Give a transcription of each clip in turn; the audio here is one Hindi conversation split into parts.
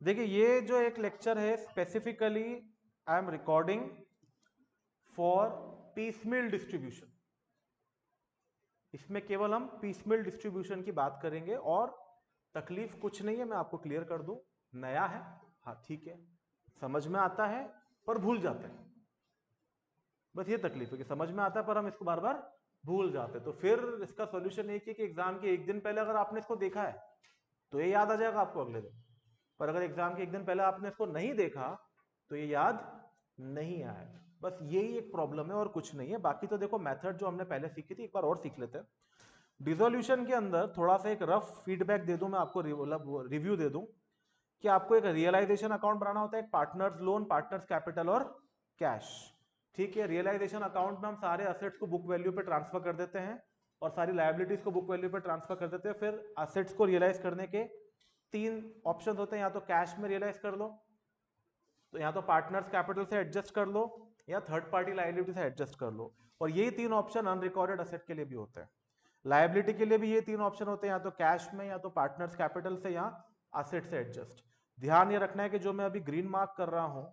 देखिए ये जो एक लेक्चर है specifically I am recording for piecemeal distribution. इसमें केवल हम पीसमिल डिस्ट्रीब्यूशन की बात करेंगे और तकलीफ कुछ नहीं है, मैं आपको क्लियर कर दूं। नया है, हाँ ठीक है, समझ में आता है पर भूल जाते हैं, बस ये तकलीफ है कि समझ में आता है पर हम इसको बार बार भूल जाते हैं। तो फिर इसका सॉल्यूशन एक है कि एग्जाम के एक दिन पहले अगर आपने इसको देखा है तो ये याद आ जाएगा आपको अगले दिन, पर अगर एग्जाम के एक दिन पहले आपने इसको नहीं देखा तो ये याद नहीं आएगा। बस यही एक प्रॉब्लम है और कुछ नहीं है। बाकी तो देखो मेथड जो हमने पहले सीखी थी एक बार और सीख लेते हैं। डिसोल्यूशन के अंदर थोड़ा सा एक रफ फीडबैक दे दूं मैं आपको, रिव्यू दे दूं कि आपको एक रियलाइजेशन अकाउंट बनाना होता है, एक पार्टनर्स लोन, पार्टनर्स कैपिटल और कैश। ठीक है, रियलाइजेशन अकाउंट में हम सारे असेट्स को बुक वैल्यू पे ट्रांसफर कर देते हैं और सारी लायबिलिटीज को बुक वैल्यू पे ट्रांसफर कर देते हैं। फिर असेट्स को रियलाइज करने के तीन ऑप्शन होते हैं, या तो कैश में रियलाइज कर लो, तो या तो पार्टनर्स कैपिटल से एडजस्ट कर लो, या थर्ड पार्टी लायबिलिटी से एडजस्ट कर लो। और यही तीन ऑप्शन अनरिकॉर्डेड असेट के लिए भी होते हैं। लायबिलिटी के लिए भी ये तीन ऑप्शन होते हैं, या तो कैश में, या तो पार्टनर्स कैपिटल से, या असेट से एडजस्ट। ध्यान ये रखना है कि जो मैं अभी ग्रीन मार्क कर रहा हूं,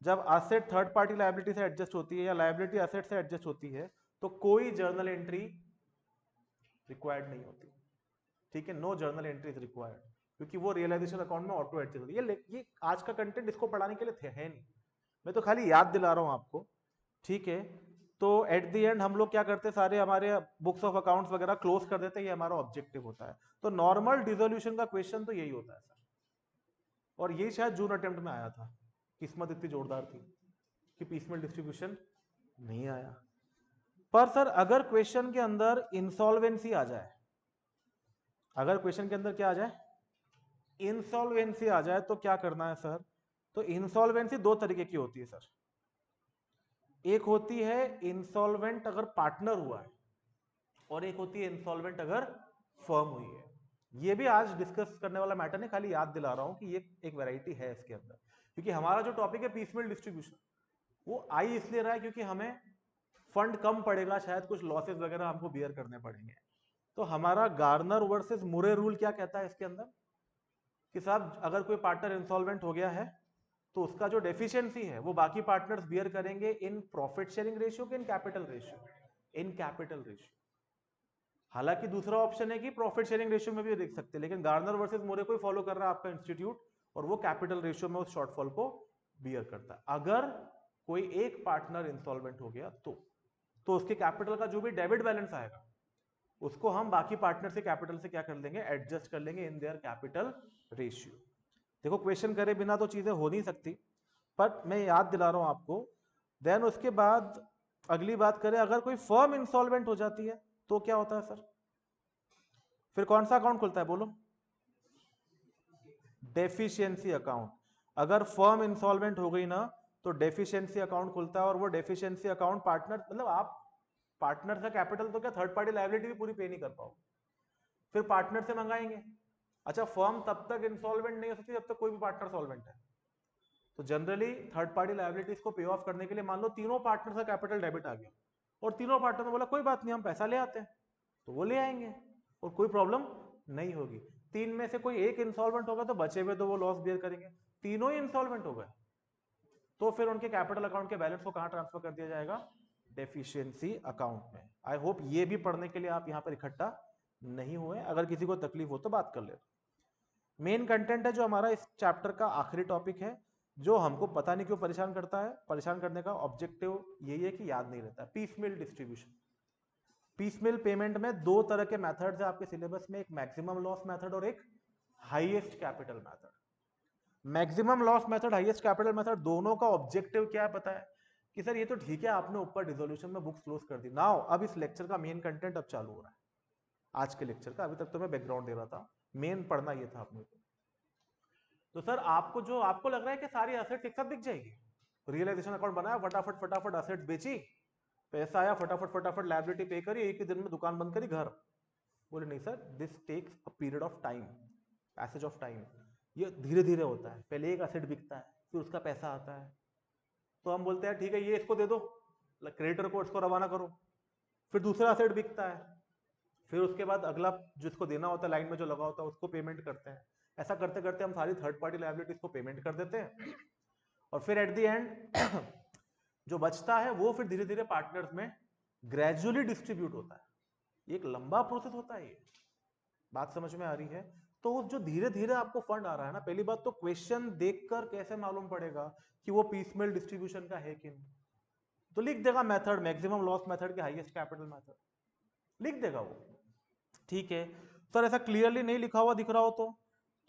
जब असेट थर्ड पार्टी लायबिलिटी से एडजस्ट होती है या लायबिलिटी असेट से एडजस्ट होती है तो कोई जर्नल एंट्री रिक्वायर्ड नहीं होती। ठीक है, no journal entry is required, क्योंकि वो रियलाइजेशन अकाउंट में ऑटो एडजस्ट होती है। ये आज का कंटेंट इसको पढ़ाने के लिए है नहीं, मैं तो खाली याद दिला रहा हूं आपको। ठीक है, तो एट द एंड हम लोग क्या करते हैं, सारे हमारे बुक्स ऑफ अकाउंट्स वगैरह क्लोज कर देते हैं, ये हमारा ऑब्जेक्टिव होता है। तो नॉर्मल डिसोल्यूशन का क्वेश्चन तो यही होता है सर, और ये शायद जून अटेम्प्ट में आया था। किस्मत इतनी जोरदार थी कि पीसमेल डिस्ट्रीब्यूशन नहीं आया। पर सर अगर क्वेश्चन के अंदर इंसॉल्वेंसी आ जाए, अगर क्वेश्चन के अंदर क्या आ जाए, इंसॉल्वेंसी आ जाए, तो क्या करना है सर? तो इंसॉल्वेंसी दो तरीके की होती है सर। एक होती है इंसॉल्वेंट अगर पार्टनर हुआ है, और एक होती है इंसॉल्वेंट अगर फर्म हुई है। ये भी आज डिस्कस करने वाला मैटर नहीं, खाली याद दिला रहा हूं कि ये एक वैरायटी है इसके अंदर। क्योंकि हमारा जो टॉपिक है पीसमेल डिस्ट्रीब्यूशन, वो आई इसलिए रहा है क्योंकि हमें फंड कम पड़ेगा, शायद कुछ लॉसेस वगैरह हमको बियर करने पड़ेंगे। तो हमारा गार्नर वर्सेस मुरे रूल क्या कहता है इसके अंदर कि साहब अगर कोई पार्टनर इंसॉल्वेंट हो गया है तो उसका जो डेफिशिएंसी है वो बाकी पार्टनर्स बियर करेंगे इन प्रॉफिट शेयरिंग रेशियो के in capital ratio, in capital ratio. हालांकि दूसरा ऑप्शन है कि प्रॉफिट शेयरिंग रेशियो में भी देख सकते हैं, लेकिन गार्नर वर्सेस मोरे को फॉलो कर रहा है आपका इंस्टीट्यूट, और वो कैपिटल रेशियो में उस शॉर्टफॉल को बियर करता है। अगर कोई एक पार्टनर इंसॉल्वेंट हो गया तो उसके कैपिटल का जो भी डेबिट बैलेंस आएगा उसको हम बाकी पार्टनर से कैपिटल से क्या कर लेंगे, एडजस्ट कर लेंगे इन देयर कैपिटल रेशियो। देखो क्वेश्चन करे बिना तो चीजें हो नहीं सकती, पर मैं याद दिला रहा हूं आपको। देन उसके बाद अगली बात करें, अगर कोई फर्म इंसॉल्वेंट हो जाती है तो क्या होता है सर? फिर कौन सा अकाउंट खुलता है बोलो? Deficiency account. अगर फर्म इंसॉल्वेंट हो गई ना तो डेफिशिएंसी अकाउंट खुलता है, और वो डेफिशिएंसी अकाउंट पार्टनर, मतलब आप पार्टनर का कैपिटल तो क्या थर्ड पार्टी लायबिलिटी भी पूरी पे नहीं कर पाओ, फिर पार्टनर से मंगाएंगे। अच्छा, फर्म तब तक इंसॉल्वेंट नहीं हो सकती जब तक कोई भी पार्टनर सॉल्वेंट है। तो जनरली थर्ड पार्टी लायबिलिटीज को पे ऑफ करने के लिए मान लो तीनों पार्टनर का कैपिटल डेबिट आ गया और तीनों पार्टनर ने बोला कोई बात नहीं हम पैसा ले आते हैं, तो वो ले आएंगे और कोई प्रॉब्लम नहीं होगी। तीन में से कोई एक इंसॉल्वेंट होगा तो बचे हुए तो वो लॉस बियर करेंगे। तीनों ही इंसॉल्वेंट हो गए तो फिर उनके कैपिटल अकाउंट के बैलेंस को कहां ट्रांसफर कर दिया जाएगा? डेफिशिएंसी अकाउंट में। आई होप ये भी पढ़ने के लिए आप यहां पर इकट्ठा नहीं हुए, अगर किसी को तकलीफ हो तो बात कर ले। मेन कंटेंट है जो हमारा इस चैप्टर का आखिरी टॉपिक है, जो हमको पता नहीं क्यों परेशान करता है। परेशान करने का ऑब्जेक्टिव यही है कि याद नहीं रहता। Piecemeal distribution. पीसमिल पेमेंट में दो तरह के मेथड्स है आपके सिलेबस में, एक मैक्सिमम लॉस मेथड और एक highest capital method. Maximum loss method, highest capital method, दोनों का ऑब्जेक्टिव क्या है पता है? कि सर ये तो ठीक है आपने ऊपर डिसोल्यूशन में बुक्स क्लोज कर दी, नाउ अब इस लेक्चर का मेन कंटेंट अब चालू हो रहा है, आज के लेक्चर का। अभी तक तो मैं बैकग्राउंड दे रहा था, मेन पढ़ना ये था अपने को। तो सर आपको जो आपको लग रहा है कि सारी असेट्स एक साथ बिक जाएगी, रियलाइजेशन अकाउंट बनाया, फटाफट फटाफट असेट्स बेची, पैसा आया, फटाफट फटाफट लायबिलिटी पे करी, एक ही दिन में दुकान बंद करी, घर। बोले नहीं sir, this takes a period of time, passage of time. ये धीरे धीरे होता है, पहले एक असेट बिकता है फिर उसका पैसा आता है, तो हम बोलते हैं ठीक है ये इसको दे दो, क्रेडिटर को इसको रवाना करो। फिर दूसरा असेट बिकता है, फिर उसके बाद अगला जिसको देना होता है लाइन में जो लगा होता है उसको पेमेंट करते हैं। ऐसा करते करते हम सारी थर्ड पार्टी लायबिलिटीज को पेमेंट कर देते हैं और फिर एट द एंड जो बचता है वो फिर धीरे धीरे पार्टनर्स में ग्रेजुअली डिस्ट्रीब्यूट होता है। एक लंबा प्रोसेस होता है ये, बात समझ में आ रही है? तो जो धीरे धीरे आपको फंड आ रहा है ना, पहली बात तो क्वेश्चन देखकर कैसे मालूम पड़ेगा कि वो पीसमेल डिस्ट्रीब्यूशन का है कि नहीं? तो लिख देगा मेथड, मैक्सिमम लॉस मेथड के हाईएस्ट कैपिटल मेथड लिख देगा वो, ठीक है। सर ऐसा क्लियरली नहीं लिखा हुआ दिख रहा हो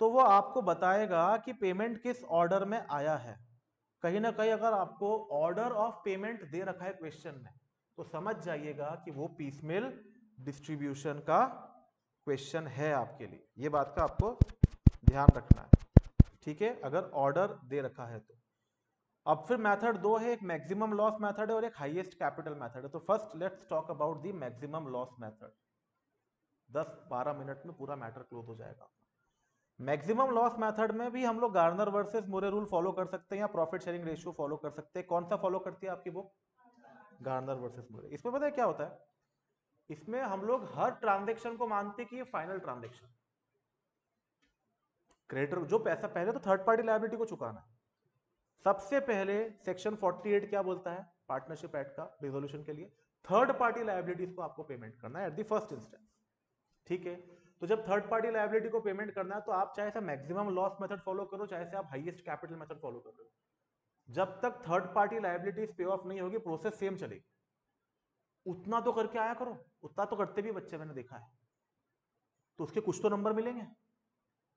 तो वो आपको बताएगा कि पेमेंट किस ऑर्डर में आया है। कहीं ना कहीं अगर आपको ऑर्डर ऑफ पेमेंट दे रखा है क्वेश्चन में तो समझ जाइएगा कि वो पीसमेल डिस्ट्रीब्यूशन का क्वेश्चन है आपके लिए। ये बात का आपको ध्यान रखना है, ठीक है, अगर ऑर्डर दे रखा है तो। अब फिर मेथड दो है, एक मैक्सिमम लॉस मेथड है और एक हाईएस्ट कैपिटल मेथड है। तो first let's talk about the maximum loss method. 10-12 minute में पूरा मैटर क्लोज हो जाएगा। मैक्सिमम लॉस मेथड में भी हम लोग गार्नर वर्सेस मोरे रूल फॉलो कर सकते हैं या प्रॉफिट शेयरिंग रेशियो फॉलो कर सकते हैं। कौन सा फॉलो करती है आपकी बुक? गार्नर वर्सेस मोरे। इसमें पता है क्या होता है, इसमें हम लोग हर ट्रांजेक्शन को मानते हैं कि ये फाइनल ट्रांजेक्शन। क्रेडिटर जो पैसा पहले तो थर्ड पार्टी लायबिलिटी को चुकाना है। सबसे पहले सेक्शन 48 क्या बोलता है पार्टनरशिप एक्ट का रिजोल्यूशन के लिए? थर्ड पार्टी लायबिलिटीज को आपको पेमेंट करना है एट द फर्स्ट इंस्टेंस, ठीक है। तो जब थर्ड पार्टी लायबिलिटी को पेमेंट करना है तो आप चाहे से मैक्सिमम लॉस मेथड फॉलो करो, चाहे से आप हाईएस्ट कैपिटल मेथड फॉलो कर रहे हो, जब तक थर्ड पार्टी लायबिलिटीज पे ऑफ नहीं होगी प्रोसेस सेम चलेगी। उतना तो करके आया करो, उतना तो करते भी बच्चे मैंने देखा है, तो उसके कुछ तो नंबर मिलेंगे।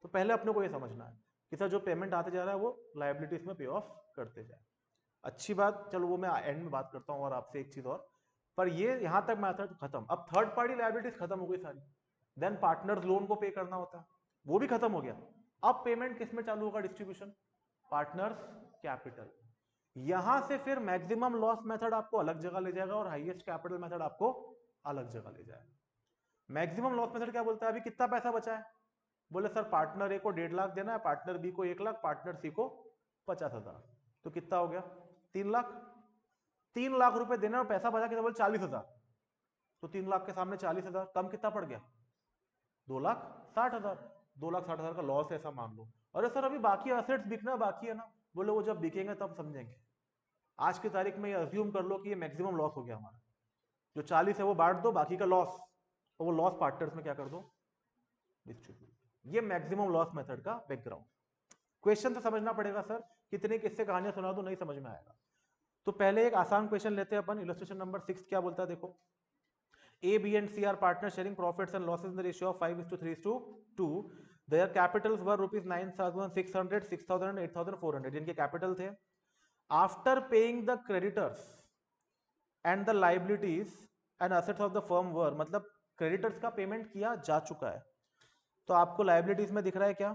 तो पहले अपने को ये समझना है कि सर जो पेमेंट आते जा रहा है वो लायबिलिटीज में पे ऑफ करते जाए। अच्छी बात, चलो वो मैं एंड में बात करता हूँ और आपसे एक चीज और, पर ये यहां तक मैथड खत्म। अब थर्ड पार्टी लायबिलिटीज खत्म हो गई सारी, देन पार्टनर्स लोन को पे करना होता है, वो भी खत्म हो गया। अब पेमेंट किस में चालू होगा डिस्ट्रीब्यूशन? Partners capital. यहां से फिर मैक्सिमम लॉस मेथड आपको अलग जगह ले जाएगा और हाईएस्ट कैपिटल मेथड आपको अलग जगह ले जाएगा। मैक्सिमम लॉस मेथड क्या बोलता है? अभी कितना पैसा बचा है? बोले सर पार्टनर ए को 1.5 लाख देना है, पार्टनर बी को 1 लाख, पार्टनर सी को 50,000। तो कितना हो गया? 3 लाख। 3 लाख रुपए देना और पैसा बचा कितना? बोले 40,000। तो 3 लाख के सामने 40,000 कम कितना पड़ गया? 2,60,000। 2,60,000 का लॉस है ऐसा मान लो। अरे सर अभी बाकी एसेट्स बिकना बाकी है ना। बोले वो जब बिकेंगे तब समझेंगे, आज की तारीख में ये अज्यूम कर लो कि ये मैक्सिमम लॉस हो गया हमारा। जो 40 है वो बांट दो, बाकी का लॉस, और वो लॉस पार्टनर्स में क्या कर दो? डिस्ट्रीब्यूट। ये मैक्सिमम लॉस मेथड का बैकग्राउंड। क्वेश्चन तो समझना पड़ेगा सर, कितने किससे कहानियां सुना दो नहीं समझ में आएगा। तो पहले एक आसान क्वेश्चन लेते हैं अपन। इलस्ट्रेशन नंबर 6 क्या बोलता है देखो। A, B and C are partners sharing profits and losses in the ratio of 5:3:2. Their capitals were rupees 9,600, 6,000 and 8,400. जिनके कैपिटल थे। After paying the creditors and the liabilities and assets of the firm were, मतलब क्रेडिटर्स का पेमेंट किया जा चुका है। तो आपको लाइबिलिटीज में दिख रहा है क्या?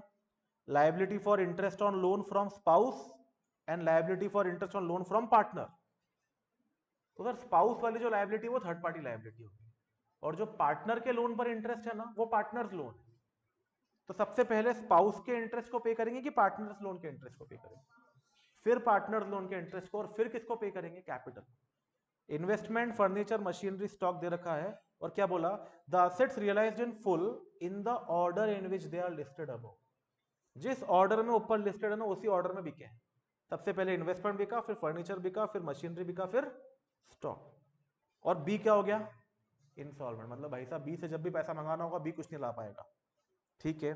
Liability for interest on loan from spouse and liability for interest on loan from partner. तो सर स्पाउस वाली जो लाइबिलिटी वो थर्ड पार्टी लाइबिलिटी होगी, और जो पार्टनर के लोन पर इंटरेस्ट है ना वो पार्टनर्स लोन है। तो सबसे पहले स्पाउस के इंटरेस्ट को पे करेंगे कि पार्टनर्स लोन के इंटरेस्ट को पे करेंगे? फिर पार्टनर्स लोन के इंटरेस्ट को, और फिर किसको पे करेंगे? Capital. Investment, furniture, machinery, stock दे रखा है, और क्या बोला? The assets realised in full in the order in which they are listed above. जिस ऑर्डर में ऊपर लिस्टेड है ना उसी ऑर्डर में बिके। सबसे पहले इन्वेस्टमेंट बिका, फिर फर्नीचर बिका, फिर मशीनरी बिका, फिर स्टॉक। और बी क्या हो गया? इंस्टॉलमेंट। मतलब भाई साहब बी से जब भी पैसा मंगाना होगा बी कुछ नहीं ला पाएगा, ठीक है।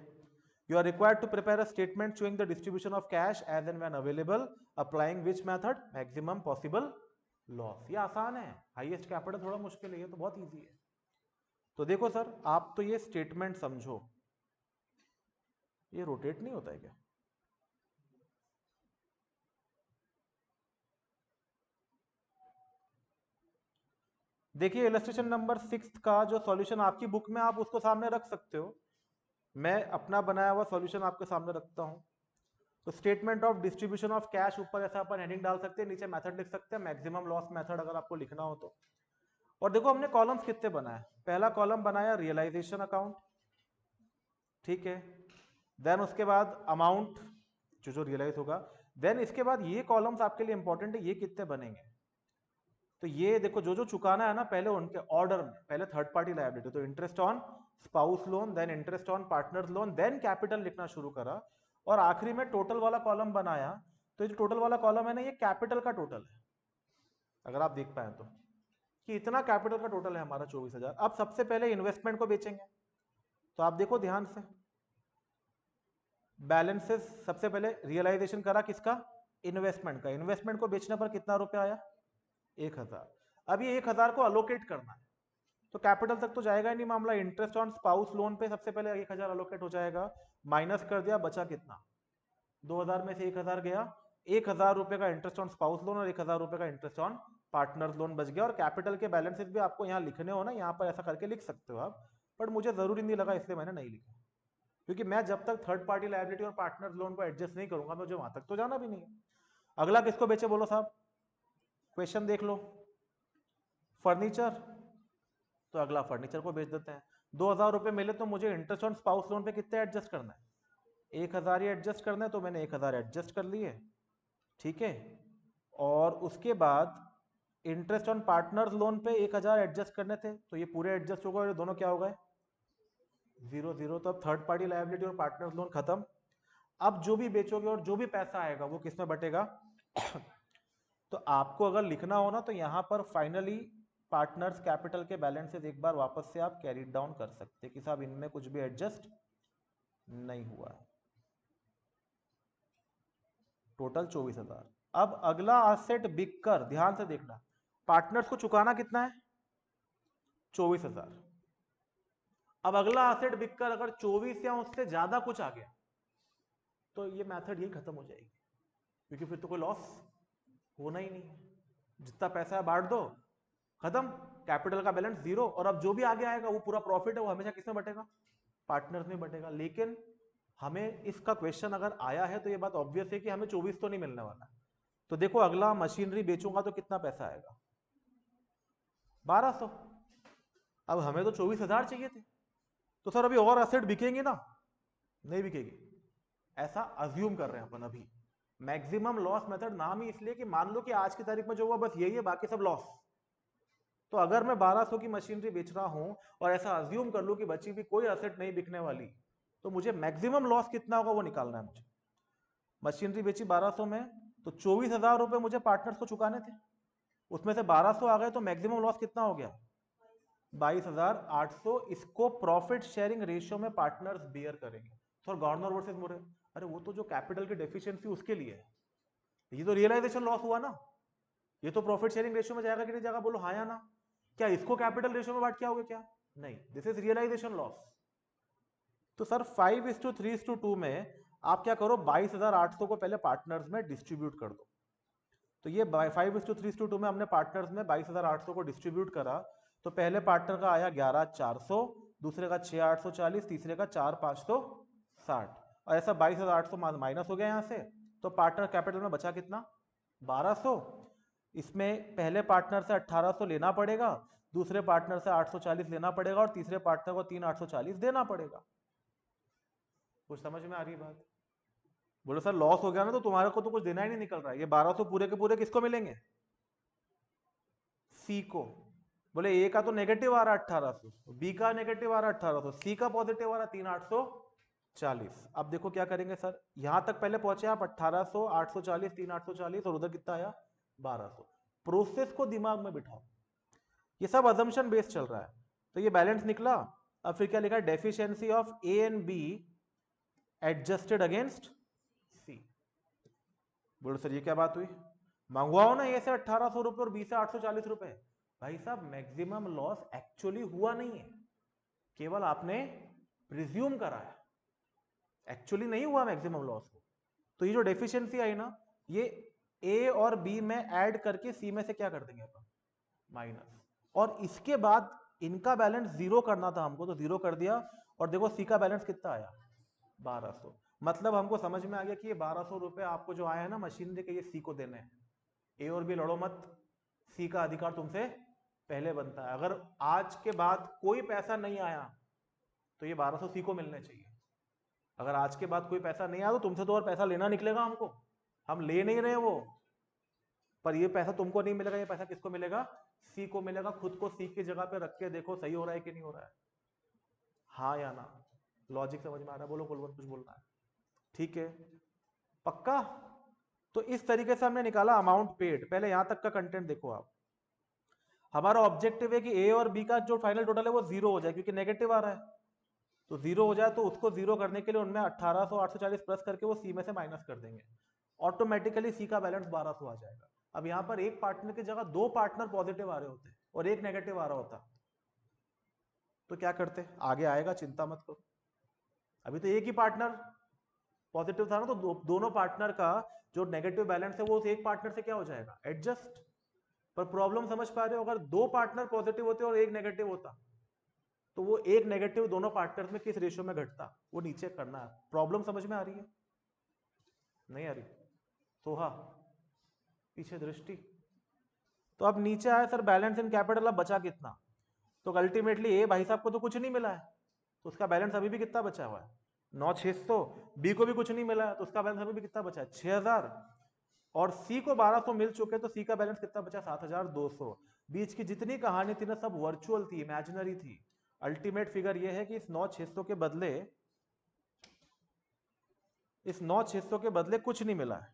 You are required to prepare a statement showing the distribution of cash as and when available, applying which method? Maximum possible loss. ये आसान है, हाईएस्ट कैपिटल थोड़ा मुश्किल है, ये तो बहुत इजी है। तो देखो सर आप तो ये स्टेटमेंट समझो, ये रोटेट नहीं होता है क्या? देखिए इलस्ट्रेशन नंबर 6 का जो सॉल्यूशन आपकी बुक में आप उसको सामने रख सकते हो, मैं अपना बनाया हुआ सॉल्यूशन आपके सामने रखता हूं। तो statement of distribution of cash, ऊपर ऐसा अपन हेडिंग डाल सकते हैं, नीचे मेथड लिख सकते हैं मैक्सिमम लॉस मेथड अगर आपको लिखना हो तो। और देखो हमने कॉलम्स कितने बनाए। पहला कॉलम बनाया रियलाइजेशन अकाउंट, ठीक है। देन उसके बाद अमाउंट जो जो रियलाइज होगा। देन इसके बाद ये कॉलम्स आपके लिए इंपॉर्टेंट है, ये कितने बनेंगे? तो ये देखो जो जो चुकाना है ना पहले उनके ऑर्डर में, पहले थर्ड पार्टी लायबिलिटी, तो interest on spouse loan, then interest on partner loan, then capital लिखना शुरू करा और आखिरी में टोटल वाला कॉलम बनाया। तो ये जो टोटल वाला कॉलम है ना ये कैपिटल का टोटल है, अगर आप देख पाए तो, कि इतना कैपिटल का टोटल है हमारा 24,000। अब सबसे पहले इन्वेस्टमेंट को बेचेंगे, तो आप देखो ध्यान से बैलेंसेस, सबसे पहले रियलाइजेशन करा किसका, इन्वेस्टमेंट का। इन्वेस्टमेंट को बेचने पर कितना रुपया आया, 1,000। अब ये 1,000 को अलोकेट करना है, तो कैपिटल तक तो जाएगा ही नहीं मामला। इंटरेस्ट ऑन स्पाउस लोन पे सबसे पहले 1,000 अलोकेट हो जाएगा, माइनस कर दिया, बचा कितना, 2,000 में से 1,000 गया, 1,000 रुपए का इंटरेस्ट ऑन स्पाउस लोन और 1,000 रुपए का इंटरेस्ट ऑन पार्टनर लोन बच गया। और कैपिटल के बैलेंसेस भी आपको यहाँ लिखने हो ना, यहाँ पर ऐसा करके लिख सकते हो आप, बट मुझे जरूरी नहीं लगा इसलिए मैंने नहीं लिखा, क्योंकि मैं जब तक थर्ड पार्टी लायबिलिटी और पार्टनर लोन को एडजस्ट नहीं करूंगा मुझे वहां तक तो जाना भी नहीं है। अगला किसको बेचे बोलो साहब, क्वेश्चन देख लो, फर्नीचर, तो अगला फर्नीचर को बेच देते हैं। 2,000 रुपए मिले तो मुझे इंटरेस्ट ऑन स्पाउस लोन पे कितने एडजस्ट करना है, 1,000 ही एडजस्ट करना है, तो मैंने 1,000 एडजस्ट कर लिए, ठीक है। और उसके बाद इंटरेस्ट ऑन पार्टनर लोन पे 1,000 एडजस्ट करने थे, तो ये पूरे एडजस्ट हो गए, दोनों क्या हो गए, 0 0। तो अब थर्ड पार्टी लायबिलिटी और पार्टनर लोन खत्म। अब जो भी बेचोगे और जो भी पैसा आएगा वो किस में बटेगा तो आपको अगर लिखना हो ना तो यहां पर फाइनली पार्टनर्स कैपिटल के बैलेंसेस एक बार वापस से आप कैरी डाउन कर सकते हैं कि साहब इनमें कुछ भी एडजस्ट नहीं हुआ है। टोटल 24,000। अब अगला एसेट बिककर, ध्यान से देखना, पार्टनर्स को चुकाना कितना है, 24,000। अब अगला एसेट बिककर अगर 24 या उससे ज्यादा कुछ आ गया तो ये मेथड यही खत्म हो जाएगी, क्योंकि फिर तो कोई लॉस होना ही नहीं है, जितना पैसा है बांट दो, खत्म, कैपिटल का बैलेंस 0। और अब जो भी आगे आएगा वो पूरा प्रॉफिट है, वो हमेशा किसमें बटेगा, पार्टनर्स में बटेगा। लेकिन हमें इसका क्वेश्चन अगर आया है तो ये बात ऑब्वियस है कि हमें 24 तो नहीं मिलने वाला। तो देखो अगला मशीनरी बेचूंगा तो कितना पैसा आएगा, 1,200। अब हमें तो 24,000 चाहिए थे, तो सर अभी और एसेट बिकेंगे ना, नहीं बिकेगी, ऐसा अज्यूम कर रहे हैं अपन अभी। मैक्सिमम लॉस मेथड नाम ही इसलिए कि मान लो कि आज की तारीख में जो हुआ बस यही है, बाकी सब लॉस। तो अगर मैं 1,200 की मशीनरी बेच रहा हूं और ऐसा अज्यूम कर लूं कि बची भी कोई एसेट नहीं बिकने वाली, तो मुझे मैक्सिमम लॉस कितना होगा वो निकालना है मुझे। मशीनरी बेची 1,200 में, तो 24,000 रुपए मुझे पार्टनर्स को चुकाने थे, उसमें से 1,200 आ गए, तो मैक्सिमम लॉस कितना हो गया, 22,800। इसको प्रॉफिट शेयरिंग रेशियो में पार्टनर्स बियर करेंगे। सर गवर्नर वर्सेस मोरे, अरे वो तो जो कैपिटल की डेफिशिएंसी उसके लिए है, ये तो रियलाइजेशन लॉस हुआ ना, ये तो प्रॉफिट शेयरिंग रेशियो में जाएगा कि नहीं जाएगा, बोलो हाँ या ना। क्या इसको कैपिटल रेशियो में बांट के आओगे क्या, नहीं, दिस इज रियलाइजेशन लॉस। तो सर 5:3:2 में आप क्या करो, 22,800 को पहले पार्टनर्स में डिस्ट्रीब्यूट कर दो। तो ये 5:3:2 में हमने पार्टनर्स में 22,800 को डिस्ट्रीब्यूट करा, तो पहले पार्टनर का आया 11,400, दूसरे का 6,840, तीसरे का 4,560, और ऐसा 22,800 माइनस हो गया यहां से। तो पार्टनर कैपिटल में बचा कितना, 1,200। इसमें पहले पार्टनर से 1,800 लेना पड़ेगा, दूसरे पार्टनर से 840 लेना पड़ेगा, और तीसरे पार्टनर को 3,840 देना पड़ेगा। कुछ समझ में आ रही बात, बोलो सर लॉस हो गया ना तो तुम्हारे को तो कुछ देना ही नहीं निकल रहा है, ये 1,200 पूरे के पूरे किसको मिलेंगे, सी को। बोले ए का तो नेगेटिव आ रहा 1,800, बी का नेगेटिव आ रहा 1,800, सी का पॉजिटिव आ रहा 3,840। अब देखो क्या करेंगे सर, यहां तक पहले पहुंचे आप 1,800, 840, 3,840, और उधर कितना आया 1,200। प्रोसेस को दिमाग में बिठाओ, ये सब अजम्पशन बेस्ड चल रहा है। तो ये बैलेंस निकला। अब फिर क्या लिखा, deficiency of A and B adjusted against C. बोलो सर ये क्या बात हुई, मंगवाओ ना ए से 1,800 रुपए और बी से 840 रुपए। भाई साहब मैक्सिमम लॉस एक्चुअली हुआ नहीं है, केवल आपने प्रिज्यूम करा है, एक्चुअली नहीं हुआ मैक्सिमम लॉस को। तो ये जो डेफिशिएंसी आई ना, ये ए और बी में ऐड करके सी में से क्या कर देंगे अपन, माइनस। और इसके बाद इनका बैलेंस 0 करना था हमको, तो 0 कर दिया। और देखो सी का बैलेंस कितना आया, 1,200। मतलब हमको समझ में आ गया कि ये 1,200 रुपए आपको जो आया है ना मशीनरी के, ये सी को देने हैं। ए और बी लड़ो मत, सी का अधिकार तुमसे पहले बनता है। अगर आज के बाद कोई पैसा नहीं आया तो ये 1,200 सी को मिलने चाहिए। अगर आज के बाद कोई पैसा नहीं आया तो तुमसे तो और पैसा लेना निकलेगा हमको, हम ले नहीं रहे वो। पर ये पैसा तुमको नहीं मिलेगा, ये पैसा किसको मिलेगा? सी को मिलेगा। खुद को सी की जगह पे रख के देखो सही हो रहा है कि नहीं हो रहा है, हाँ या ना? लॉजिक समझ में आ रहा है? बोलो बोलो, कुछ बोलना है? ठीक है, पक्का? तो इस तरीके से हमने निकाला अमाउंट पेड। पहले यहां तक का कंटेंट देखो आप। हमारा ऑब्जेक्टिव है कि ए और बी का जो फाइनल टोटल है वो जीरो हो जाए, क्योंकि नेगेटिव आ रहा है। तो जीरो हो जाए तो उसको जीरो करने के लिए उनमें 1800 840 प्लस करके वो सी में से माइनस कर देंगे, ऑटोमेटिकली सी का बैलेंस 1200 आ जाएगा। अब यहां पर एक पार्टनर की जगह दो पार्टनर पॉजिटिव आ रहे होते और एक नेगेटिव आ रहा होता, तो क्या करते? आगे आएगा, चिंता मत करो। अभी तो एक ही पार्टनर पॉजिटिव था ना, तो दोनों पार्टनर का जो नेगेटिव बैलेंस है वो एक पार्टनर से क्या हो जाएगा? एडजस्ट। पर प्रॉब्लम समझ पा रहे हो? अगर दो पार्टनर पॉजिटिव होते और एक नेगेटिव होता, तो वो एक नेगेटिव दोनों पार्टनर में किस रेशियो में घटता, वो नीचे करना है। प्रॉब्लम समझ में आ रही है? नहीं आ रही? सोहा पीछे दृष्टि। तो अब नीचे आया सर बैलेंस इन कैपिटल, अब बचा कितना? तो अल्टीमेटली ए भाई साहब को तो कुछ नहीं मिला है, तो उसका बैलेंस अभी भी कितना बचा हुआ है? 9,600। बी को भी कुछ नहीं मिला है, तो उसका बैलेंस अभी भी कितना बचा है? 6,000। और सी को 1200 मिल चुके, तो सी का बैलेंस कितना बचा? 7,200। बीच की जितनी कहानी थी ना, सब वर्चुअल थी, इमेजिनरी थी। अल्टीमेट फिगर ये है कि इस 9,600 के बदले, इस 9,600 के बदले कुछ नहीं मिला है,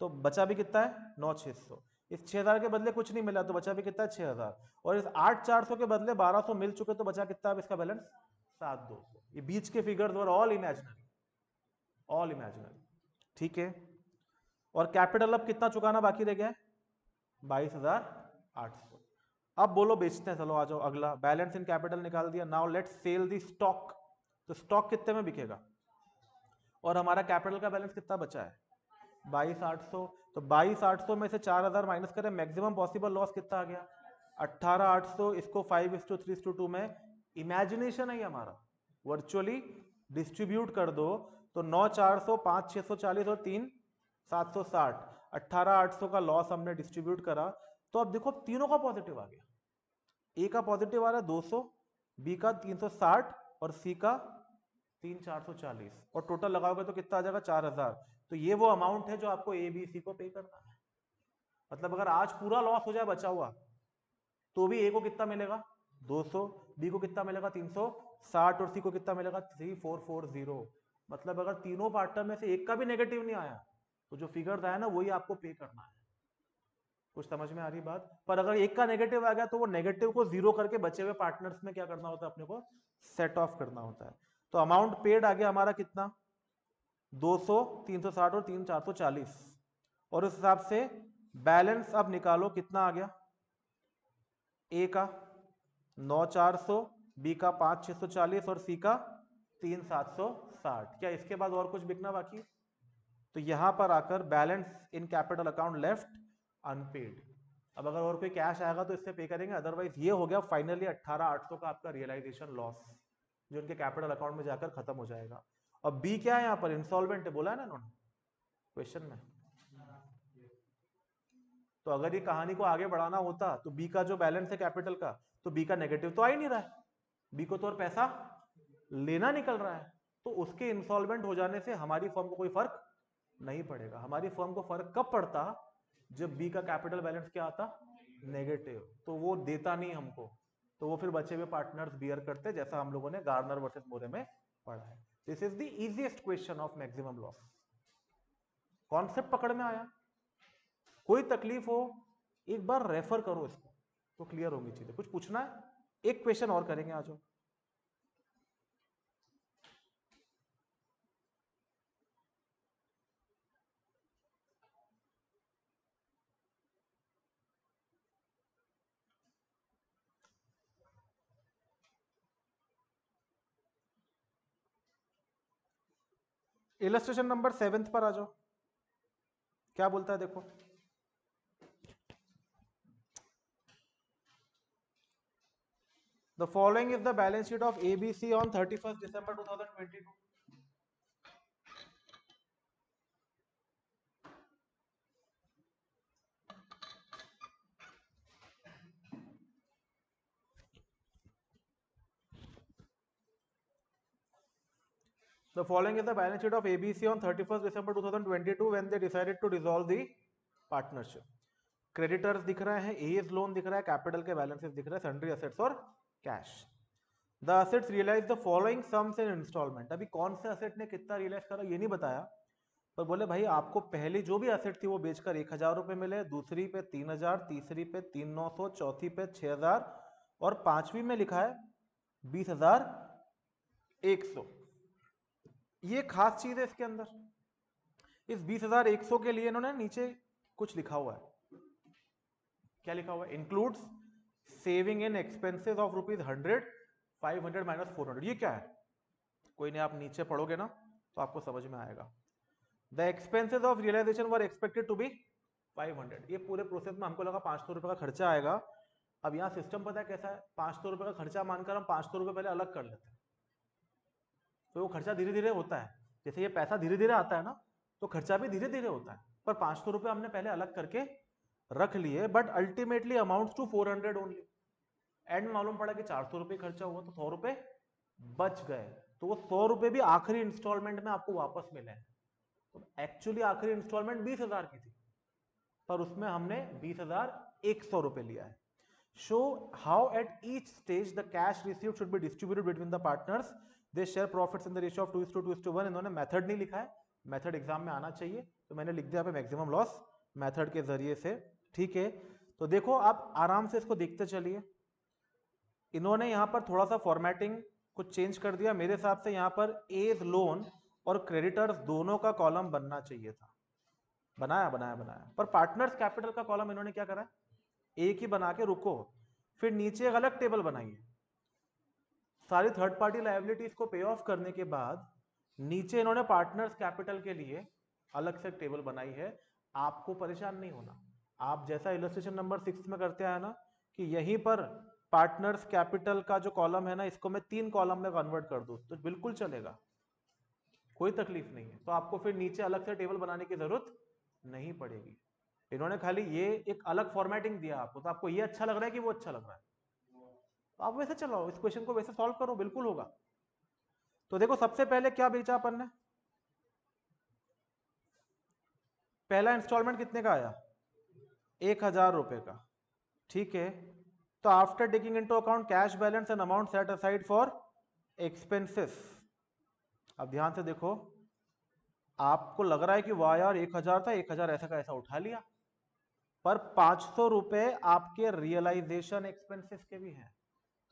तो बचा भी कितना है? 9,600। इस 6,000 के बदले कुछ नहीं मिला, तो बचा भी कितना है? 6,000। और इस 8,400 के बदले 1200 मिल चुके, तो बचा कितना अब इसका बैलेंस? 7,200। ये बीच के figures were all imaginary, all imaginary. ठीक है, और कैपिटल अब कितना चुकाना बाकी रह गया है? 22,800। अब बोलो बेचते हैं, चलो आ जाओ। अगला बैलेंस इन कैपिटल निकाल दिया। Now let's sell the stock. तो स्टॉक कितने में बिकेगा? और हमारा कैपिटल का बैलेंस कितना बचा है? 22,800। तो 22,800 में से 4,000 माइनस करें, मैक्सिमम पॉसिबल लॉस कितना आ गया? 18,800। इसको 5:3:2 में, इमेजिनेशन है हमारा, वर्चुअली डिस्ट्रीब्यूट कर दो, तो 9,400, 5,640 और 3,760, 18,800 का लॉस हमने डिस्ट्रीब्यूट करा। तो अब देखो तीनों का पॉजिटिव आ गया। ए का पॉजिटिव आ रहा है 200, बी का 360 और सी का 3,440, और टोटल लगाओगे तो कितना आ जाएगा? 4,000। तो ये वो अमाउंट है जो आपको ए बी सी को पे करना है। मतलब अगर आज पूरा लॉस हो जाए बचा हुआ, तो भी ए को कितना मिलेगा? 200, बी को कितना मिलेगा? 360, और सी को कितना मिलेगा? 3,440। मतलब अगर तीनों पार्टनर में से एक का भी नेगेटिव नहीं आया, तो जो फिगर आया ना वही आपको पे करना है। कुछ समझ में आ रही बात? पर अगर एक का नेगेटिव आ गया, तो वो नेगेटिव को जीरो करके बचे हुए पार्टनर्स में क्या करना होता है? अपने को सेट ऑफ करना होता है। तो अमाउंट पेड आ गया हमारा कितना? 200, 360 और 3,440। और उस हिसाब से बैलेंस अब निकालो, कितना आ गया? ए का 9,400, बी का 5,640 और सी का 3,760। क्या इसके बाद और कुछ बिकना बाकी? तो यहां पर आकर balance in capital account left unpaid. अब अगर और कोई कैश आएगा तो इससे पे करेंगे, अदरवाइज ये हो गया फाइनली 18,800 का आपका रियलाइजेशन लॉस, जो उनके कैपिटल अकाउंट में जाकर खत्म हो जाएगा। और बी क्या है यहां पर? इंसॉल्वेंट है, बोला है ना इन्होंने क्वेश्चन में। तो अगर ये कहानी को आगे बढ़ाना होता, तो बी का जो बैलेंस है कैपिटल का, तो बी का नेगेटिव तो आ ही नहीं रहा है, बी को तो और पैसा लेना निकल रहा है। तो उसके इंसॉल्वेंट हो जाने से हमारी फर्म को कोई फर्क नहीं पड़ेगा। हमारी फर्म को फर्क कब पड़ता? जब बी का कैपिटल बैलेंस क्या आता? नेगेटिव। तो वो देता नहीं हमको, तो वो फिर बचे हुए पार्टनर्स बियर करते, जैसा हम लोगों ने गार्नर वर्सेस मोरे में पढ़ा है। This is the easiest question of maximum loss. Concept पकड़ में आया? कोई तकलीफ हो एक बार रेफर करो इसको, तो क्लियर होंगी चीजें। कुछ पूछना है? एक क्वेश्चन और करेंगे, आ जाओ। इलस्ट्रेशन नंबर 7 पर आ जाओ, क्या बोलता है देखो। The following is the balance sheet of ABC on 31st December 2022. The following is the balance sheet of ABC on 31st December 2022 when they decided to dissolve the partnership. Creditors दिख रहे हैं, एज लोन दिख रहा है, कैपिटल के बैलेंसेस दिख रहे हैं, सन्ड्री असेट्स और cash. The assets realise the following sums in instalment. अभी कौन से असेट ने कितना रियलाइज करा ये नहीं बताया, पर बोले भाई आपको पहली जो भी असेट थी वो बेचकर 1,000 रुपए मिले, दूसरी पे 3,000, तीसरी पे 3,900, चौथी पे 6,000 और पांचवी में लिखा है 20,100। ये खास चीज है इसके अंदर। इस 20,100 के लिए इन्होंने नीचे कुछ लिखा हुआ है। क्या लिखा हुआ है? Includes saving in expenses of ₹100, 500 minus 400। ये क्या है? कोई नहीं, आप नीचे पढ़ोगे ना तो आपको समझ में आएगा। The expenses of realisation were expected to be 500। ये पूरे प्रोसेस में हमको लगा 500 रुपए का खर्चा आएगा। अब यहाँ सिस्टम पता है कैसा है, 500 रुपए का खर्चा मानकर हम 500 रुपए पहले अलग कर लेते हैं, तो वो खर्चा धीरे धीरे होता है। जैसे ये पैसा धीरे धीरे आता है ना, तो खर्चा भी धीरे धीरे होता है। पर 500 रुपए हमने पहले अलग करके रख लिए, but ultimately amounts to 400 only. And मालूम पड़ा कि 400 रुपए खर्चा हुआ, तो 100 रुपए बच गए। तो वो 100 रुपए भी आखिरी इंस्टॉलमेंट में आपको वापस मिले हैं। तो एक्चुअली आखिरी इंस्टॉलमेंट 20,000 की थी, पर उसमें हमने 20,100 रुपए लिया है। Show how at each stage the cash received should be distributed between the partners, they share profits in the ratio of 2:2:1। इन्होंने मेथड नहीं लिखा है, मेथड एग्जाम में आना चाहिए, तो मैंने लिख दिया पे मैक्सिमम लॉस मेथड के जरिए से। ठीक है, तो देखो आप आराम से इसको देखते चलिए। इन्होंने यहां पर थोड़ा सा फॉर्मेटिंग कुछ चेंज कर दिया। मेरे हिसाब से यहां पर एज लोन और क्रेडिटर्स दोनों का कॉलम बनना चाहिए था। बनाया बनाया बनाया, पर पार्टनर्स कैपिटल का कॉलम इन्होंने क्या करा, एक ही बना के रुको। फिर नीचे एक अलग टेबल बनाइए। सारी थर्ड पार्टी लायबिलिटीज को पे ऑफ करने के बाद नीचे इन्होंने पार्टनर्स कैपिटल के लिए अलग से टेबल बनाई है। आपको परेशान नहीं होना, आप जैसा इलस्ट्रेशन नंबर 6 में करते आए ना, कि यहीं पर पार्टनर्स कैपिटल का जो कॉलम है ना, इसको मैं 3 कॉलम में कन्वर्ट कर दूं तो बिल्कुल चलेगा, कोई तकलीफ नहीं है। तो आपको फिर नीचे अलग से टेबल बनाने की जरूरत नहीं पड़ेगी। इन्होंने खाली ये एक अलग फॉर्मेटिंग दिया आपको, तो आपको ये अच्छा लग रहा है कि वो अच्छा लग रहा है, तो आप वैसे चलाओ, इस क्वेश्चन को वैसे सॉल्व करो, बिल्कुल होगा। तो देखो सबसे पहले क्या बेचा अपन ने, पहला इंस्टॉलमेंट कितने का आया, 1,000 रुपए का। ठीक है, तो after taking into account cash balance and amount set aside for expenses. अब ध्यान से देखो, आपको लग रहा है कि वाह यार 1,000 था, 1,000 ऐसा का ऐसा उठा लिया, पर 500 रुपए आपके रियलाइजेशन एक्सपेंसेस के भी हैं।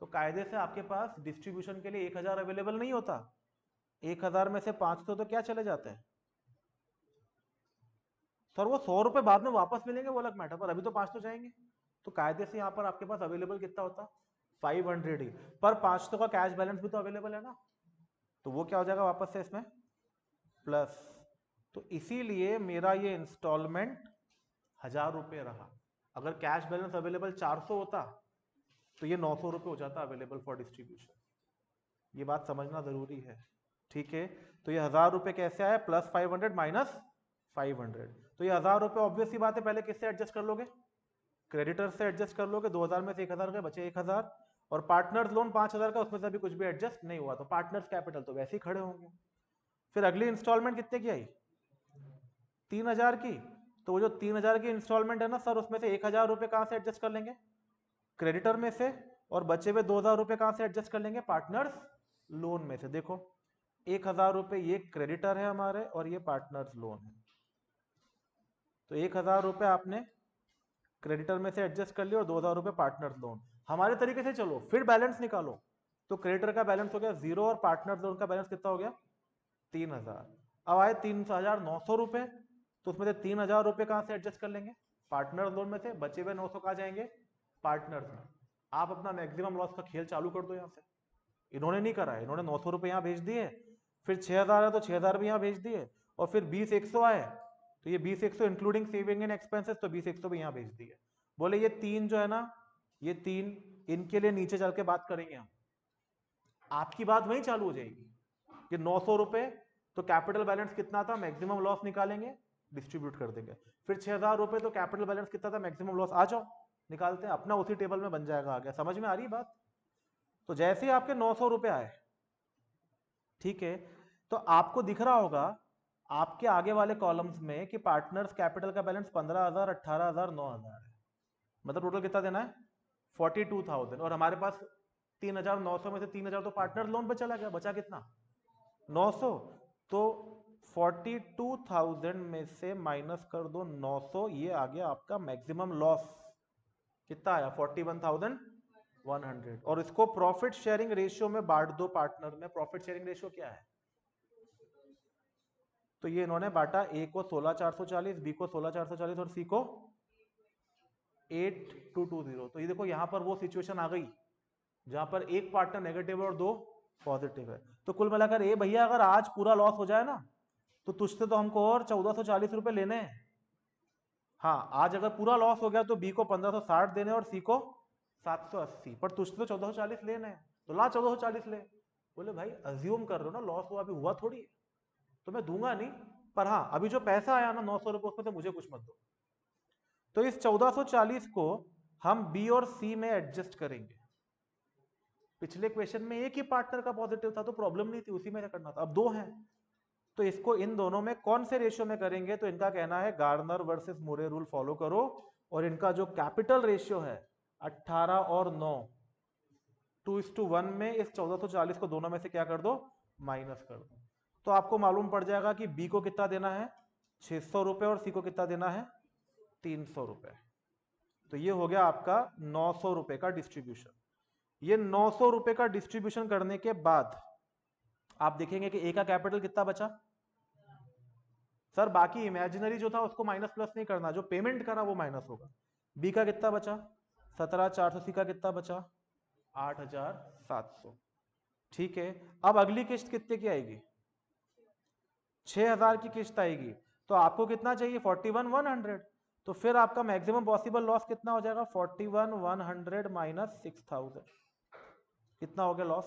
तो कायदे से आपके पास डिस्ट्रीब्यूशन के लिए 1,000 अवेलेबल नहीं होता। 1,000 में से 500 तो क्या चले जाते हैं सर, वो 100 रुपए बाद में वापस मिलेंगे वो अलग मैटर, पर अभी तो 500 जाएंगे। तो कायदे से यहां पर आपके पास अवेलेबल कितना होता, 500 ही, पर 500 का कैश बैलेंस भी तो अवेलेबल है ना, तो वो क्या हो जाएगा वापस से इसमें प्लस। तो इसीलिए मेरा ये इंस्टॉलमेंट 1,000 रुपए रहा। अगर कैश बैलेंस अवेलेबल 400 होता तो ये 900 रुपए हो जाता अवेलेबल फॉर डिस्ट्रीब्यूशन। ये बात समझना जरूरी है। ठीक है, तो ये 1,000 रुपए कैसे आया, प्लस 500 माइनस 500। तो ये 1,000 रुपए ऑब्वियस सी बात है, पहले किससे एडजस्ट कर लोगे, क्रेडिटर से एडजस्ट कर लोगे। 2,000 में से 1,000 गए, बचे 1,000। और पार्टनर्स लोन 5,000 का, उसमें से अभी कुछ भी एडजस्ट नहीं हुआ, तो पार्टनर्स कैपिटल तो वैसे ही खड़े होंगे। फिर अगली इंस्टॉलमेंट कितने की आई, 3,000 की। तो वो जो 3,000 की इंस्टॉलमेंट है ना सर, उसमें से 1,000 रुपए कहां से एडजस्ट कर लेंगे, क्रेडिटर में से, और बचे हुए 2,000 रुपए कहां से एडजस्ट कर लेंगे, पार्टनर्स लोन में से। देखो 1,000 रुपए ये क्रेडिटर है हमारे और ये पार्टनर्स लोन है, तो 1,000 रुपए आपने क्रेडिटर में से एडजस्ट कर लिया और 2,000 रुपए पार्टनर्स लोन। हमारे तरीके से चलो फिर बैलेंस निकालो, तो क्रेडिटर का बैलेंस हो गया 0 और पार्टनर्स लोन का बैलेंस कितना हो गया, 3,000। अब आए 3,900 रुपए, तो उसमें से 3,000 रुपए कहां से एडजस्ट कर लेंगे, पार्टनर लोन में से। बचे हुए 900 कहां जाएंगे, पार्टनर्स में। आप अपना मैक्सिमम लॉस का खेल चालू कर दो यहां से। इन्होंने नहीं करा है, इन्होंने 900 रुपए यहां भेज दिए, फिर 6,000 है तो 6,000 भी यहां भेज दिए, और फिर 20,100 आए, तो ये 20,100 इंक्लूडिंग सेविंग एंड एक्सपेंसेस, तो 20,100 भी यहां भेज दिए। बोले ये 3 जो है ना, ये 3 इनके लिए नीचे चल के बात करेंगे हम। आपकी बात वहीं चालू हो जाएगी कि 900 रुपए, तो कैपिटल बैलेंस कितना था, मैक्सिमम लॉस निकालेंगे, डिस्ट्रीब्यूट कर देंगे। फिर 6,000 रुपए, तो कैपिटल बैलेंस कितना था, मैक्सिमम लॉस, आ जाओ निकालते हैं अपना, उसी टेबल में बन जाएगा। आ गया समझ में आ रही बात। तो जैसे ही आपके 900 रुपए आए, ठीक है, तो आपको दिख रहा होगा आपके आगे वाले कॉलम्स में कि पार्टनर्स कैपिटल का बैलेंस 15,000, 18,000, 9,000 है, मतलब टोटल कितना देना है 42,000, और हमारे पास 3,900 में से 3,000 तो पार्टनर लोन पे चला गया, बचा कितना 900। तो 42,000 में से माइनस कर दो 900, ये आ गया आपका मैक्सिमम लॉस, कितना आया 41,100, और इसको प्रॉफिट शेयरिंग रेशियो में बांट दो पार्टनर में। प्रॉफिट शेयरिंग रेशियो क्या है, तो ये इन्होंने बांटा, ए को 16,440, बी को 16,440 और सी को 8,220। तो ये देखो यहां पर वो सिचुएशन आ गई जहां पर एक पार्टनर नेगेटिव है और दो पॉजिटिव है। तो कुल मिलाकर ए भैया अगर आज पूरा लॉस हो जाए ना तो तुझसे तो हमको और 1,440 रुपए लेने हैं। हाँ, आज अगर पूरा लॉस हो गया तो बी को 1,560 देने और सी को 780, पर तुझसे तो 1,440 लेने हैं, तो ला 1,440 ले। बोले भाई अज्यूम कर रहे हो ना, लॉस हुआ अभी हुआ थोड़ी है, तो मैं दूंगा नहीं, पर हाँ अभी जो पैसा आया ना 900 रुपए उसमें से मुझे कुछ मत दो। तो इस 1440 को हम बी और सी में एडजस्ट करेंगे। पिछले क्वेश्चन में एक ही पार्टनर का पॉजिटिव था तो प्रॉब्लम नहीं थी, उसी में करना था, अब दो हैं तो इसको इन दोनों में कौन से रेशियो में करेंगे, तो इनका कहना है गार्नर वर्सेस मुरे रूल फॉलो करो, और इनका जो कैपिटल रेशियो है 18 और 9 2:1 में इस 1440 को दोनों में से क्या कर दो, माइनस कर दो। तो आपको मालूम पड़ जाएगा कि बी को कितना देना है 600 रुपए और सी को कितना देना है 300 रुपए। तो ये हो गया आपका 900 रुपए का डिस्ट्रीब्यूशन। ये 900 रुपए का डिस्ट्रीब्यूशन करने के बाद आप देखेंगे कि ए का कैपिटल कितना बचा, सर बाकी इमेजिनरी जो था उसको माइनस प्लस नहीं करना, जो पेमेंट करा वो माइनस होगा। बी का कितना बचा 17,400, सी का कितना बचा 8,700। ठीक है, अब अगली किस्त कितने की आएगी 6,000 की किस्त आएगी, तो आपको कितना चाहिए 41,100। तो फिर आपका मैक्सिमम पॉसिबल लॉस कितना हो जाएगा 41,100 माइनस 6,000, कितना हो गया लॉस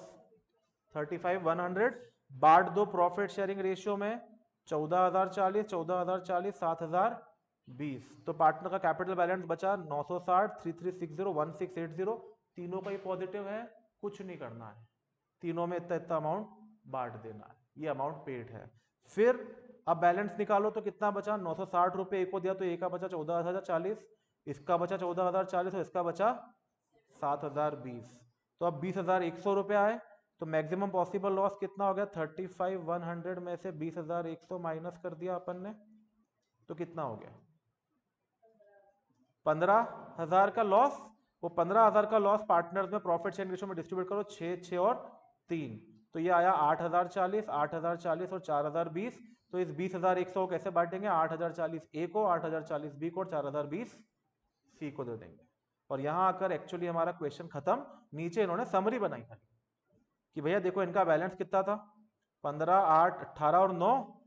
35,100। बांट दो प्रॉफिट शेयरिंग रेशियो में 14,040, 14,040, 7,020। तो पार्टनर का कैपिटल बैलेंस बचा 960, 3,360, 1,680। तीनों का ही पॉजिटिव है, कुछ नहीं करना है, तीनों में इतना इतना अमाउंट बांट देना है, ये अमाउंट पेड है। फिर अब बैलेंस निकालो तो कितना बचा 960 रुपए एक को दिया तो एक का बचा 14,040, इसका बचा 14,040 और इसका बचा 7,020। तो अब 20,100 रुपए आए, तो मैक्सिमम पॉसिबल लॉस कितना हो गया 35,100 में से 20,100 माइनस कर दिया अपन ने, तो कितना हो गया 15,000 का लॉस। वो 15,000 का लॉस पार्टनर्स में प्रॉफिट शेयरिंग रेशियो में डिस्ट्रीब्यूट करो 6, 6 और 3, तो ये आया 8,040, 8,040 और 4,020। तो इस 20,100 कैसे बांटेंगे 8,040 ए को, 8,040 बी को और 4,020 सी को दे देंगे। और यहां आकर एक्चुअली हमारा क्वेश्चन खत्म। नीचे इन्होंने समरी बनाई था कि भैया देखो इनका बैलेंस कितना था 15, 8, 18 और 9,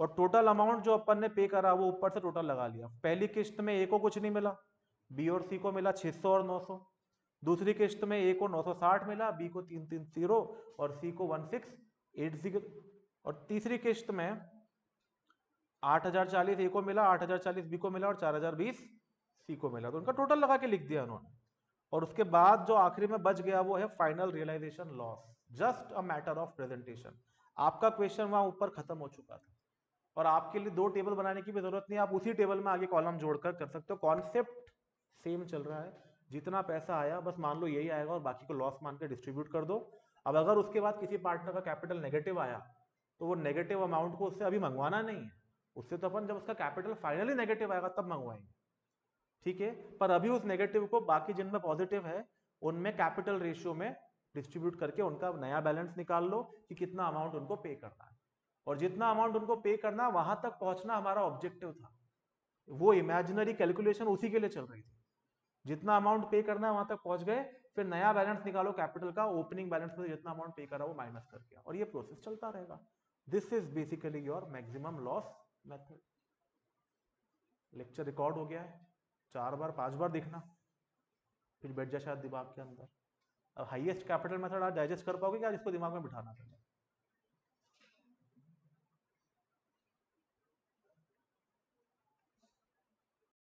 और टोटल अमाउंट जो अपन ने पे करा वो ऊपर से टोटल लगा लिया। पहली किस्त में ए को कुछ नहीं मिला, बी और सी को मिला 600 और 900। दूसरी किस्त में ए को 960 मिला, बी को 330 और सी को 1,680। और तीसरी किस्त में 8,040 ए को मिला, 8,040 बी को मिला और 4,020 सी को मिला। तो उनका टोटल लगा के लिख दिया उन्होंने। और उसके बाद जो आखिरी में बच गया वो है final realisation loss, just a matter of presentation. आपका क्वेश्चन वहां ऊपर खत्म हो चुका था और आपके लिए दो टेबल बनाने की भी जरूरत नहीं, आप उसी टेबल में आगे कॉलम जोड़कर कर सकते हो। कॉन्सेप्ट सेम चल रहा है, जितना पैसा आया बस मान लो यही आएगा और बाकी को लॉस मान के डिस्ट्रीब्यूट कर दो। अब अगर उसके बाद किसी पार्टनर का कैपिटल नेगेटिव आया तो वो नेगेटिव अमाउंट को उससे अभी मंगवाना नहीं है, उससे तो अपन जब उसका कैपिटल फाइनली नेगेटिव आएगा तब मंगवाएंगे, ठीक है। पर अभी उस नेगेटिव को बाकी जिनमें पॉजिटिव है उनमें कैपिटल रेशियो में डिस्ट्रीब्यूट करके उनका नया बैलेंस निकाल लो कि कितना अमाउंट उनको पे करना है, और जितना अमाउंट उनको पे करना वहां तक पहुंचना हमारा ऑब्जेक्टिव था। वो इमेजिनरी कैलकुलेशन उसी के लिए चल रही थी, जितना अमाउंट पे करना है वहां तक पहुंच गए, फिर नया बैलेंस निकालो कैपिटल का, ओपनिंग बैलेंस में जितना अमाउंट पे करा वो माइनस करके, और ये प्रोसेस चलता रहेगा। This is basically your maximum loss method. Lecture record हो गया है, 4 बार 5 बार देखना, फिर बैठ जाए शायद दिमाग के अंदर। अब हाईएस्ट कैपिटल मेथड आप डाइजेस्ट कर पाओगे क्या, जिसको दिमाग में बिठाना पड़ेगा।